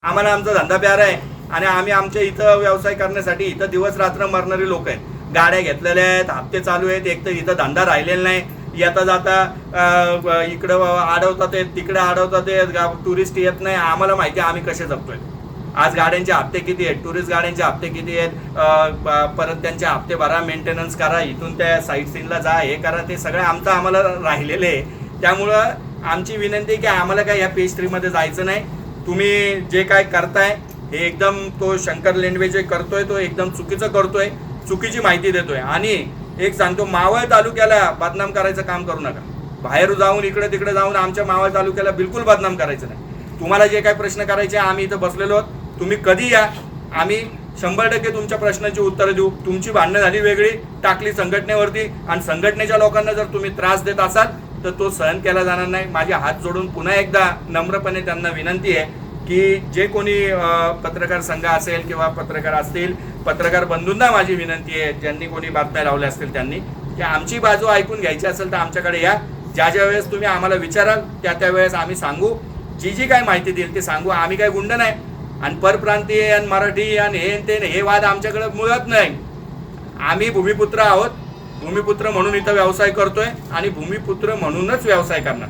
आम्हाला आमचा धंदा प्यारा आहे आणि आम्ही आमच्या इथं व्यवसाय करण्यासाठी इथं दिवस रात्र मरणारी लोक आहेत. गाड्या घेतलेल्या आहेत, हप्ते चालू आहेत, एक तर इथं धंदा राहिलेला नाही. येता जाता इकडं अडवतात आहेत, तिकडे अडवतात आहेत, टुरिस्ट येत नाही. आम्हाला माहिती आहे आम्ही कसे जगतोय. आज गाड्यांचे हप्ते किती आहेत, टुरिस्ट गाड्यांचे हप्ते किती आहेत, परत त्यांचे हप्ते भरा, मेंटेनन्स करा, इथून त्या साईट सीनला जा, हे करा, ते सगळं आमचं आम्हाला राहिलेले आहे. त्यामुळं आमची विनंती आहे की आम्हाला काय या पेज 3 मध्ये जायचं नाही. तुम्ही जे काय करताय हे एकदम, तो शंकर लेंडवे जे करतोय तो एकदम चुकीचं करतोय, चुकीची माहिती देतोय. आणि एक सांगतो, मावळ तालुक्याला बदनाम करायचं काम करू नका. बाहेर जाऊन इकडे तिकडे जाऊन आमच्या मावळ तालुक्याला बिलकुल बदनाम करायचं नाही. तुम्हाला जे काय प्रश्न करायचे आम्ही इथं बसलेलो आहोत, तुम्ही कधी या, आम्ही 100% तुमच्या प्रश्नाची उत्तरं देऊ. तुमची भांडणं झाली वेगळी, टाकली संघटनेवरती, आणि संघटनेच्या लोकांना जर तुम्ही त्रास देत असाल तर तो सहन केला जाणार नाही. माझे हात जोडून पुन्हा एकदा नम्रपणे त्यांना विनंती आहे की जे कोणी पत्रकार संघ असेल किंवा पत्रकार असतील, पत्रकार बंधूंना माझी विनंती आहे, ज्यांनी कोणी बातम्या लावल्या असतील त्यांनी, की आमची बाजू ऐकून घ्यायची असेल तर आमच्याकडे या. ज्या ज्या वेळेस तुम्ही आम्हाला विचाराल त्या वेळेस आम्ही सांगू, जी काय माहिती देईल ते सांगू. आम्ही काय गुंड नाही. आणि परप्रांतीय आणि मराठी आणि हे वाद आमच्याकडे मुळात नाही. आम्ही भूमिपुत्र आहोत. भूमिपुत्र म्हणून इथं व्यवसाय करतोय आणि भूमिपुत्र म्हणूनच व्यवसाय करणार.